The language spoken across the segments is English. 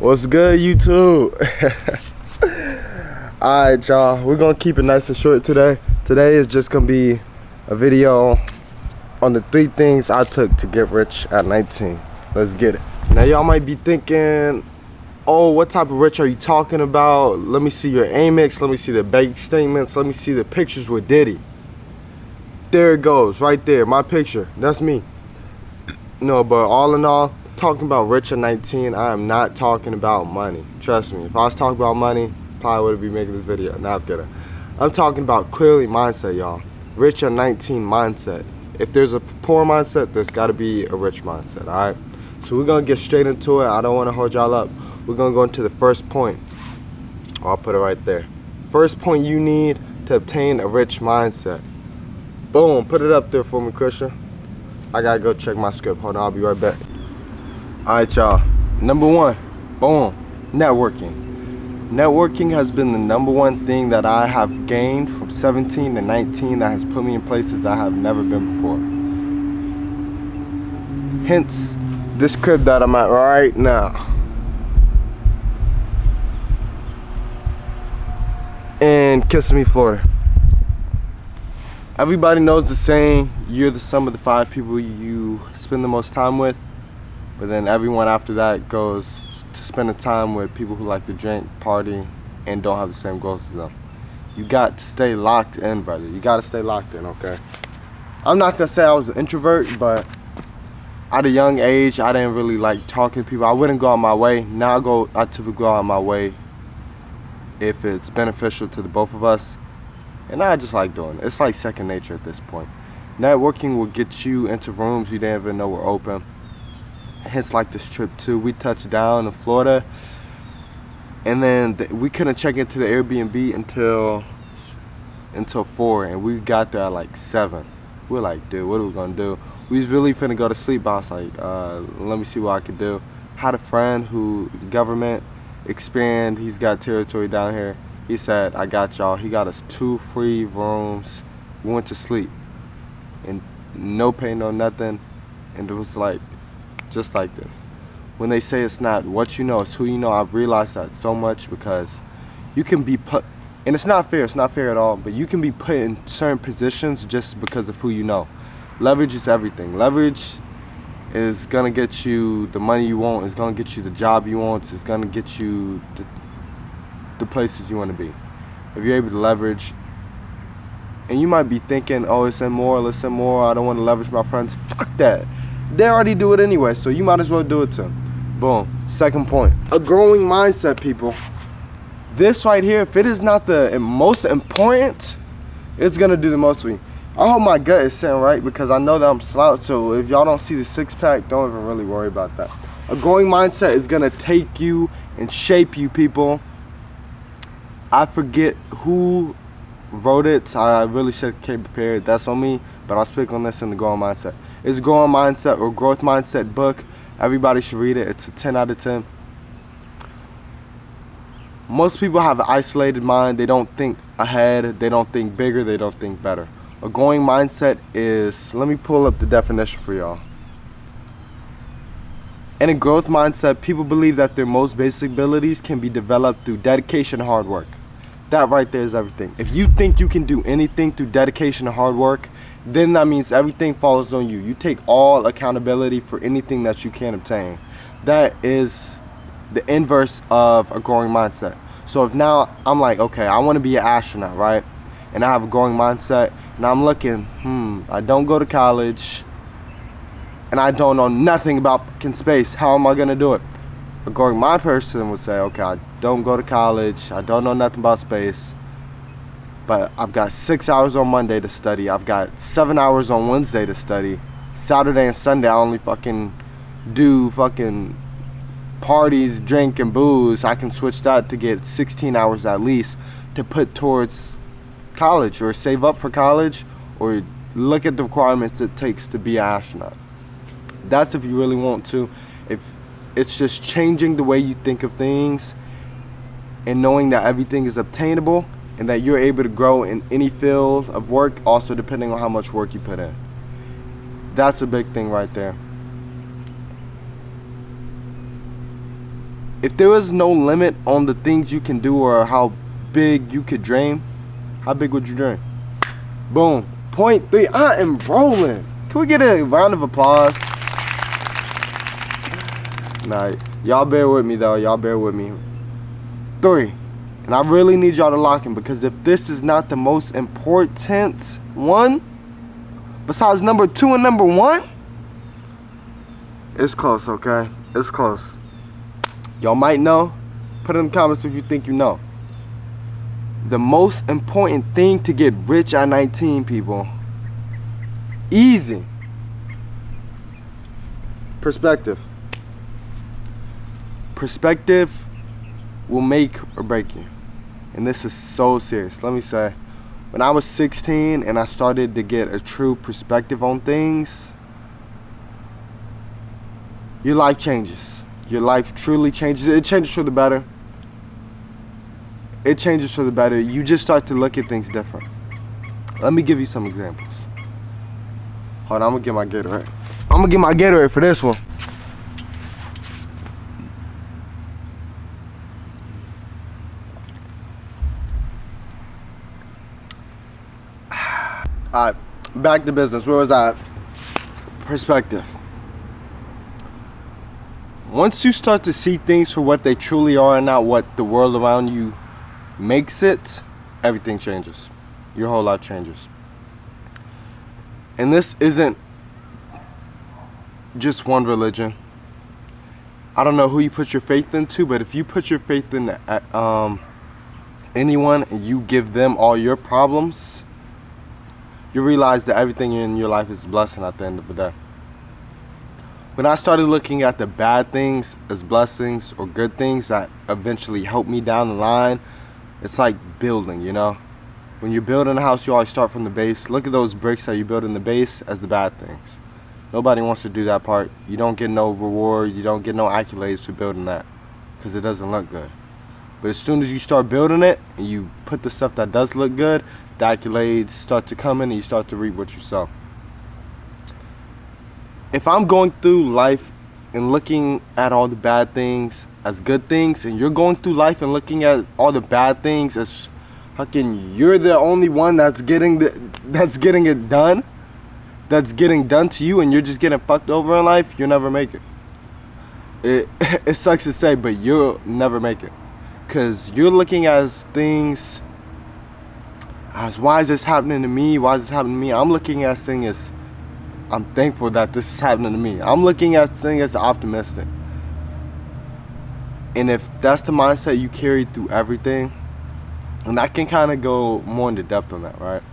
What's good, YouTube? Alright, y'all. We're gonna keep it nice and short today. Today is just gonna be a video on the 3 things I took to get rich at 19. Let's get it. Now, y'all might be thinking, oh, what type of rich are you talking about? Let me see your Amex. Let me see the bank statements. Let me see the pictures with Diddy. There it goes, right there. My picture. That's me. No, but all in all, talking about rich at 19, I am not talking about money. Trust me. If I was talking about money, probably wouldn't be making this video. Nah, I'm kidding. I'm talking about clearly mindset, y'all. Rich at 19 mindset. If there's a poor mindset, there's got to be a rich mindset, alright? So we're going to get straight into it. I don't want to hold y'all up. We're going to go into the first point. I'll put it right there. First point you need to obtain a rich mindset. Boom. Put it up there for me, Christian. I got to go check my script. Hold on. I'll be right back. Alright, y'all. Number 1. Boom. Networking. Networking has been the number 1 thing that I have gained from 17 to 19 that has put me in places I have never been before. Hence, this crib that I'm at right now. In Kissimmee, Florida. Everybody knows the saying, you're the sum of the 5 people you spend the most time with. But then everyone after that goes to spend the time with people who like to drink, party, and don't have the same goals as them. You got to stay locked in, brother. You got to stay locked in, okay? I'm not going to say I was an introvert, but at a young age, I didn't really like talking to people. I wouldn't go out my way. Now I typically go out my way if it's beneficial to the both of us. And I just like doing it. It's like second nature at this point. Networking will get you into rooms you didn't even know were open. Hence, like this trip too. We touched down in Florida, and then we couldn't check into the Airbnb until 4, and we got there at like 7. We're like, dude, what are we gonna do? We was really finna go to sleep, but I was like, let me see what I could do. Had a friend who government expand. He's got territory down here. He said, I got y'all. He got us 2 free rooms. We went to sleep, and no pay, no nothing, and it was like, just like this. When they say it's not what you know, it's who you know, I've realized that so much, because you can be put, and it's not fair at all, but you can be put in certain positions just because of who you know. Leverage is everything. Leverage is gonna get you the money you want, it's gonna get you the job you want, it's gonna get you the places you want to be. If you're able to leverage, and you might be thinking, oh, it's immoral, I don't want to leverage my friends. Fuck that. They already do it anyway, so you might as well do it too. Boom. Second point. A growing mindset, people. This right here, if it is not the most important, it's going to do the most for you. I hope my gut is sitting right, because I know that I'm slouched, so if y'all don't see the 6-pack, don't even really worry about that. A growing mindset is going to take you and shape you, people. I forget who wrote it, so I really should have came prepared. That's on me, but I'll speak on this in the growing mindset. It's growing mindset or growth mindset book. Everybody should read it. It's a 10 out of 10. Most people have an isolated mind. They don't think ahead. They don't think bigger. They don't think better. A growing mindset is, let me pull up the definition for y'all. In a growth mindset, people believe that their most basic abilities can be developed through dedication and hard work. That right there is everything. If you think you can do anything through dedication and hard work, then that means everything falls on you. You take all accountability for anything that you can obtain. That is the inverse of a growing mindset. So if now I'm like, okay, I want to be an astronaut, right? And I have a growing mindset, and I'm looking, I don't go to college, and I don't know nothing about fucking space. How am I going to do it? A growing mind person would say, okay, I don't go to college, I don't know nothing about space, but I've got 6 hours on Monday to study, I've got 7 hours on Wednesday to study, Saturday and Sunday I only fucking do fucking parties, drink, and booze. I can switch that to get 16 hours at least to put towards college, or save up for college, or look at the requirements it takes to be an astronaut. That's if you really want to. If it's just changing the way you think of things and knowing that everything is obtainable and that you're able to grow in any field of work, also depending on how much work you put in. That's a big thing right there. If there was no limit on the things you can do or how big you could dream, how big would you dream? Boom. Point 3. I am rolling. Can we get a round of applause? Nah, y'all bear with me though. Y'all bear with me. 3. And I really need y'all to lock in, because if this is not the most important one, besides number 2 and number 1, it's close, okay? It's close. Y'all might know. Put it in the comments if you think you know. The most important thing to get rich at 19, people. Easy. Perspective. Perspective will make or break you. And this is so serious. Let me say, when I was 16 and I started to get a true perspective on things, your life changes. Your life truly changes. It changes for the better. It changes for the better. You just start to look at things different. Let me give you some examples. Hold on, I'm gonna get my Gatorade. I'm gonna get my Gatorade for this one. Alright, back to business. Where was I at? Perspective. Once you start to see things for what they truly are and not what the world around you makes it, everything changes. Your whole life changes. And this isn't just one religion. I don't know who you put your faith into, but if you put your faith in anyone and you give them all your problems, you realize that everything in your life is a blessing at the end of the day. When I started looking at the bad things as blessings or good things that eventually help me down the line, it's like building, you know? When you're building a house, you always start from the base. Look at those bricks that you build in the base as the bad things. Nobody wants to do that part. You don't get no reward, you don't get no accolades for building that, because it doesn't look good. But as soon as you start building it and you put the stuff that does look good, the accolades start to come in and you start to reap what you sow. If I'm going through life and looking at all the bad things as good things, and you're going through life and looking at all the bad things as fucking you're the only one that's getting it done, that's getting done to you, and you're just getting fucked over in life, you'll never make it. It sucks to say, but you'll never make it. Because you're looking at things as, why is this happening to me? Why is this happening to me? I'm looking at things as, I'm thankful that this is happening to me. I'm looking at things as optimistic. And if that's the mindset you carry through everything, and I can kind of go more into depth on that, right?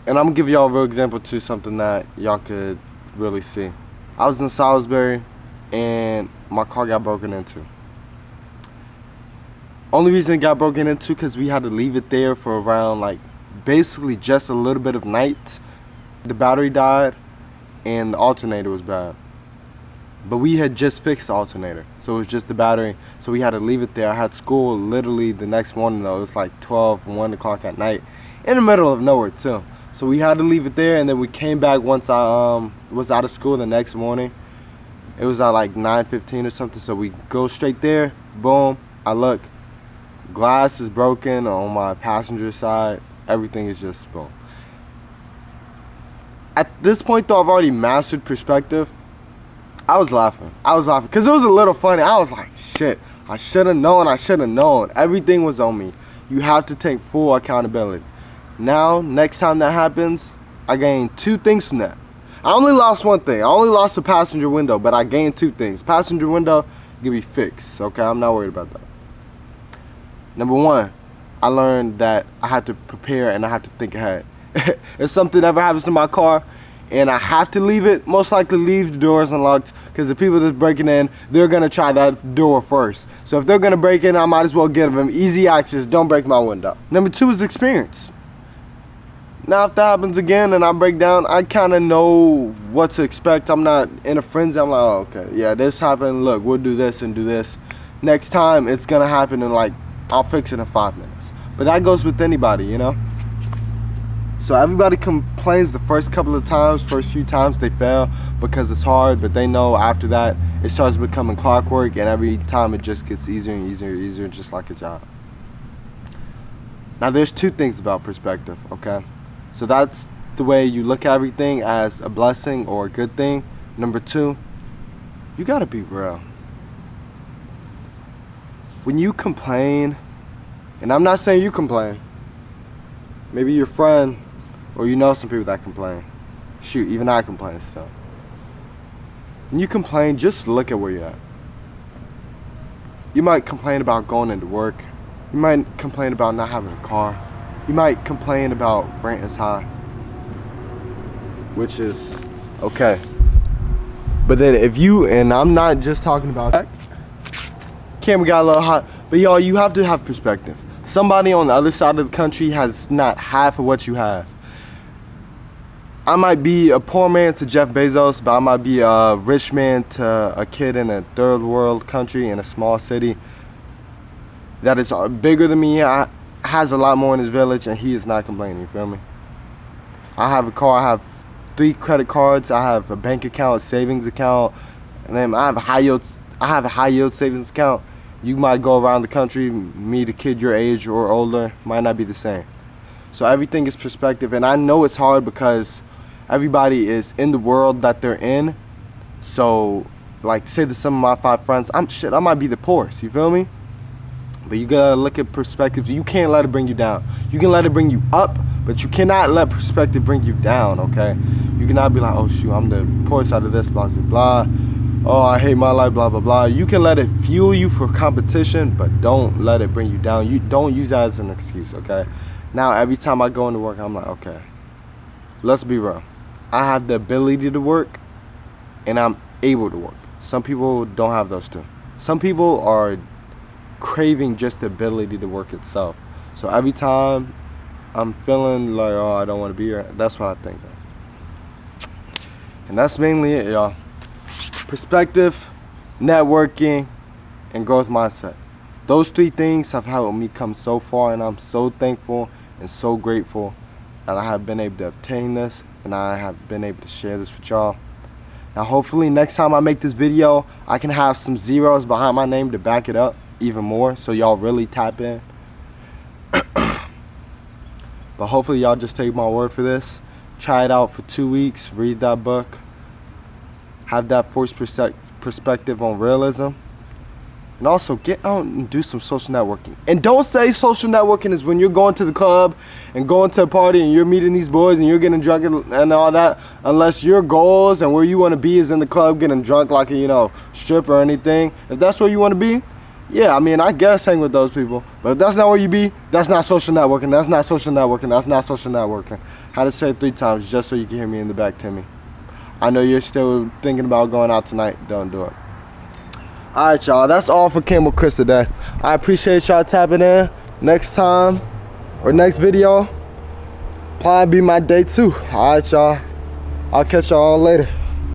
And I'm gonna give y'all a real example to something that y'all could really see. I was in Salisbury and my car got broken into. Only reason it got broken into because we had to leave it there for around, like, basically just a little bit of night. The battery died and the alternator was bad. But we had just fixed the alternator, so it was just the battery, so we had to leave it there. I had school literally the next morning though. It was like 12, 1 o'clock at night, in the middle of nowhere too. So we had to leave it there, and then we came back once I was out of school the next morning. It was at like 9:15 or something, so we go straight there, boom, I look. Glass is broken on my passenger side. Everything is just boom. At this point though, I've already mastered perspective. I was laughing because it was a little funny. I was like, shit, I should have known. Everything was on me. You have to take full accountability. Now, next time that happens, I gained 2 things from that. I only lost one thing. I only lost the passenger window, but I gained 2 things. Passenger window can be fixed, okay? I'm not worried about that. Number 1, I learned that I have to prepare and I have to think ahead. If something ever happens to my car and I have to leave it, most likely leave the doors unlocked, because the people that's breaking in, they're gonna try that door first. So if they're gonna break in, I might as well give them easy access. Don't break my window. Number 2 is experience. Now if that happens again and I break down, I kind of know what to expect. I'm not in a frenzy. I'm like, oh, okay, yeah, this happened. Look, we'll do this and do this. Next time it's gonna happen in, like, I'll fix it in 5 minutes. But that goes with anybody, you know? So everybody complains the first few times they fail because it's hard, but they know after that it starts becoming clockwork, and every time it just gets easier and easier and easier, just like a job. Now there's two things about perspective, okay? So that's the way you look at everything, as a blessing or a good thing. Number two, you gotta be real. When you complain, and I'm not saying you complain, maybe your friend or you know some people that complain. Shoot, even I complain still. When you complain, just look at where you're at. You might complain about going into work. You might complain about not having a car. You might complain about rent is high, which is okay. But then if you, and I'm not just talking about that, camera got a little hot, but y'all, you have to have perspective. Somebody on the other side of the country has not half of what you have. I might be a poor man to Jeff Bezos, but I might be a rich man to a kid in a third world country in a small city that is bigger than me, has a lot more in his village, and he is not complaining, you feel me? I have a car, I have 3 credit cards, I have a bank account, a savings account, and then I have a high yield savings account. You might go around the country, meet a kid your age or older, might not be the same. So everything is perspective, and I know it's hard because everybody is in the world that they're in. So like, say to some of my 5 friends, I might be the poorest, you feel me? But you gotta look at perspective. You can't let it bring you down. You can let it bring you up, but you cannot let perspective bring you down, okay? You cannot be like, oh shoot, I'm the poorest out of this, blah, blah, blah. Oh, I hate my life, blah, blah, blah. You can let it fuel you for competition, but don't let it bring you down. You don't use that as an excuse, okay? Now, every time I go into work, I'm like, okay, let's be real. I have the ability to work, and I'm able to work. Some people don't have those two. Some people are craving just the ability to work itself. So every time I'm feeling like, oh, I don't want to be here, that's what I think of. And that's mainly it, y'all. Perspective, networking, and growth mindset. Those 3 things have helped me come so far, and I'm so thankful and so grateful that I have been able to obtain this, and I have been able to share this with y'all. Now hopefully next time I make this video, I can have some zeros behind my name to back it up even more, so y'all really tap in. But hopefully y'all just take my word for this. Try it out for 2 weeks, read that book, have that forced perspective on realism, and also get out and do some social networking. And don't say social networking is when you're going to the club and going to a party and you're meeting these boys and you're getting drunk and all that, unless your goals and where you want to be is in the club getting drunk like a, you know, stripper or anything. If that's where you want to be, yeah, I mean, I guess hang with those people. But if that's not where you be, that's not social networking. That's not social networking. That's not social networking. I had to say it 3 times just so you can hear me in the back, Timmy. I know you're still thinking about going out tonight. Don't do it. Alright, y'all. That's all for Cam with Chris today. I appreciate y'all tapping in. Next time, or next video, probably be my day 2. Alright, y'all. I'll catch y'all later.